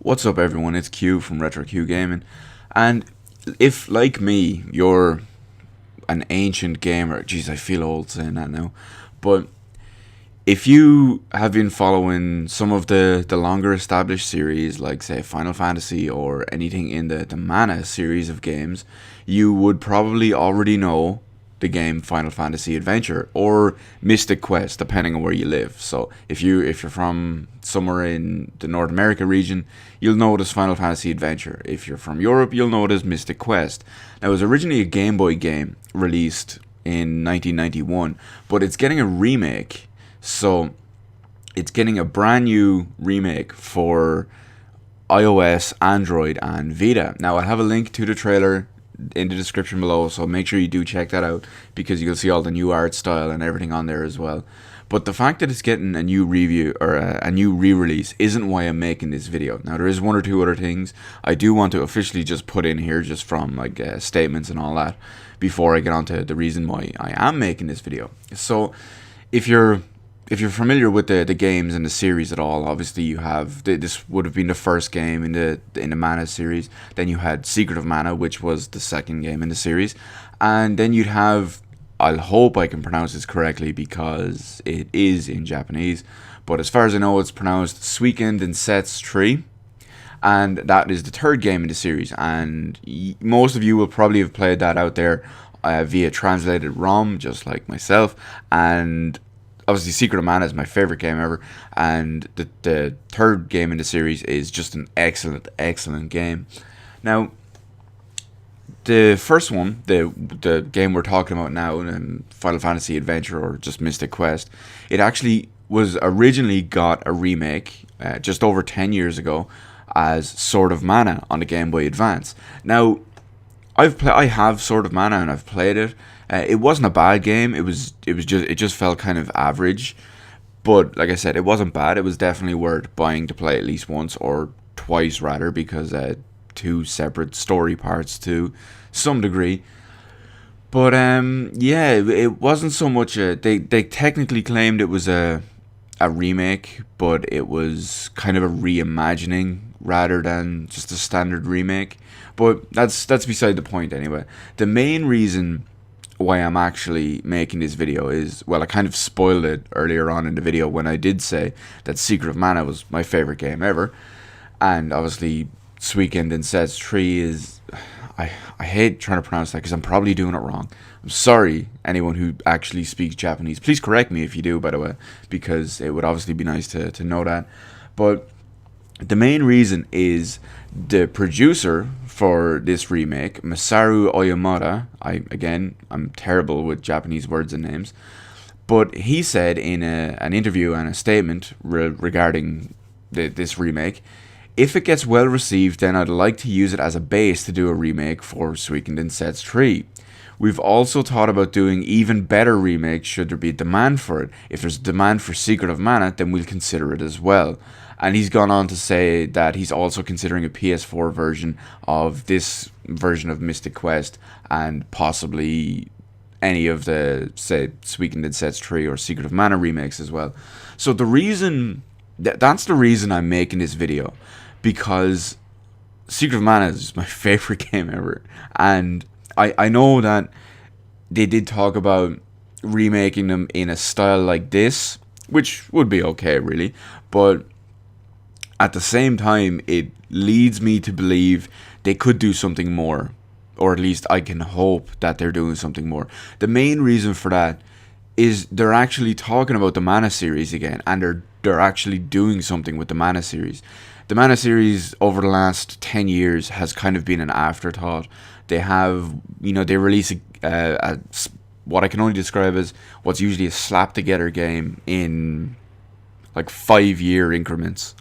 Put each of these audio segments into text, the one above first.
What's up, everyone? It's Q from Retro Q Gaming, and if, like me, you're an ancient gamer, jeez, I feel old saying that now, but if you have been following some of the longer established series, like say Final Fantasy or anything in the Mana series of games, you would probably already know the game Final Fantasy Adventure or Mystic Quest, depending on where you live. So if you're from somewhere in the North America region, you'll know it as Final Fantasy Adventure. If you're from Europe, you'll know it as Mystic Quest. Now, it was originally a Game Boy game released in 1991, but it's getting a remake. So it's getting a brand new remake for iOS, Android, and Vita. Now, I'll have a link to the trailer in the description below, so make sure you do check that out because you'll see all the new art style and everything on there as well. But the fact that it's getting a new review or a new re-release isn't why I'm making this video. Now, there is one or two other things I do want to officially just put in here, just from like statements and all that, before I get on to the reason why I am making this video. So if you're familiar with the games and the series at all, obviously you have this would have been the first game in the Mana series. Then you had Secret of Mana, which was the second game in the series, and then you'd have, I'll hope I can pronounce this correctly because it is in Japanese, but as far as I know, it's pronounced Suikoden Densetsu 3, and that is the third game in the series. And most of you will probably have played that out there via translated ROM, just like myself. And obviously, Secret of Mana is my favorite game ever, and the third game in the series is just an excellent game. Now, the first one, the game we're talking about now, Final Fantasy Adventure or just Mystic Quest, it actually was originally got a remake just over 10 years ago as Sword of Mana on the Game Boy Advance. Now, I have Sword of Mana and I've played it. It wasn't a bad game. It just felt kind of average, but like I said, it wasn't bad. It was definitely worth buying to play at least once or twice rather, because two separate story parts to some degree. But yeah, it wasn't so much they technically claimed it was a remake, but it was kind of a reimagining rather than just a standard remake. But that's beside the point anyway. The main reason why I'm actually making this video is, well, I kind of spoiled it earlier on in the video when I did say that Secret of Mana was my favorite game ever, and obviously Suikoden Densetsu 3 is, I hate trying to pronounce that because I'm probably doing it wrong. I'm sorry, anyone who actually speaks Japanese. Please correct me if you do, by the way, because it would obviously be nice to know that. But the main reason is the producer for this remake, Masaru Oyamada. I'm terrible with Japanese words and names, but he said in an interview and a statement regarding this remake, if it gets well received, then I'd like to use it as a base to do a remake for Suikoden Densetsu 3. We've also thought about doing even better remakes should there be demand for it. If there's demand for Secret of Mana, then we'll consider it as well. And he's gone on to say that he's also considering a PS4 version of this version of Mystic Quest, and possibly any of the, say, Suikoden Densetsu 3 or Secret of Mana remakes as well. So the reason, that's the reason I'm making this video, because Secret of Mana is my favorite game ever. And I know that they did talk about remaking them in a style like this, which would be okay, really. But at the same time, it leads me to believe they could do something more. Or at least I can hope that they're doing something more. The main reason for that is they're actually talking about the Mana series again. And they're actually doing something with the Mana series. The Mana series over the last 10 years has kind of been an afterthought. They have, they release what I can only describe as what's usually a slap together game in like 5-year increments.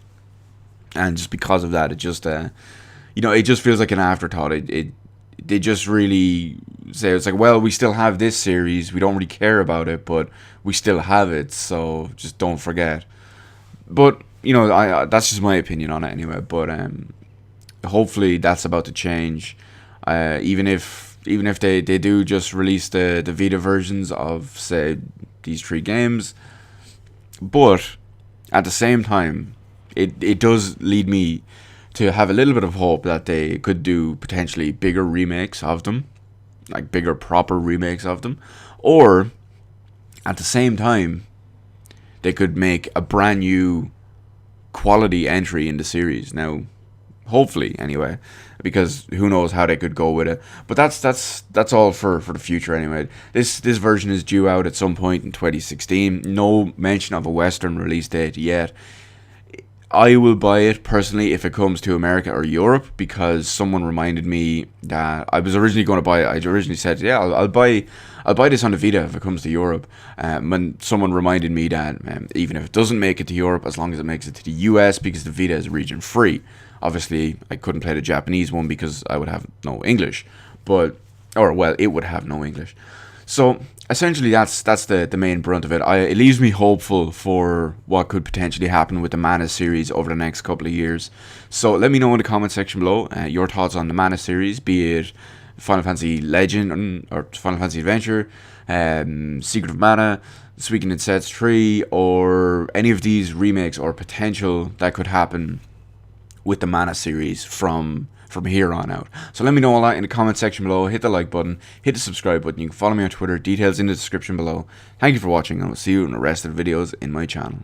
And just because of that, it just, it just feels like an afterthought. They just really say, it's like, well, we still have this series. We don't really care about it, but we still have it. So just don't forget. But that's just my opinion on it anyway. But hopefully that's about to change. Even if they do just release the Vita versions of, say, these 3 games. But at the same time, it does lead me to have a little bit of hope that they could do potentially bigger remakes of them, like bigger proper remakes of them, or at the same time they could make a brand new quality entry in the series. Now, hopefully, anyway, because who knows how they could go with it. But that's all for the future anyway. This version is due out at some point in 2016. No mention of a Western release date yet. I will buy it personally if it comes to America or Europe, because someone reminded me that I was originally going to buy it. I originally said, yeah, I'll buy this on the Vita if it comes to Europe. When someone reminded me that even if it doesn't make it to Europe, as long as it makes it to the US, because the Vita is region free. Obviously, I couldn't play the Japanese one because I would have no English, it would have no English. So essentially, that's the main brunt of it. It leaves me hopeful for what could potentially happen with the Mana series over the next couple of years. So let me know in the comment section below your thoughts on the Mana series, be it Final Fantasy Legend or Final Fantasy Adventure, Secret of Mana, Suikoden in Sets 3, or any of these remakes or potential that could happen with the Mana series from here on out. So let me know all that in the comment section below. Hit the like button, hit the subscribe button. You can follow me on Twitter, details in the description below. Thank you for watching, and I'll see you in the rest of the videos in my channel.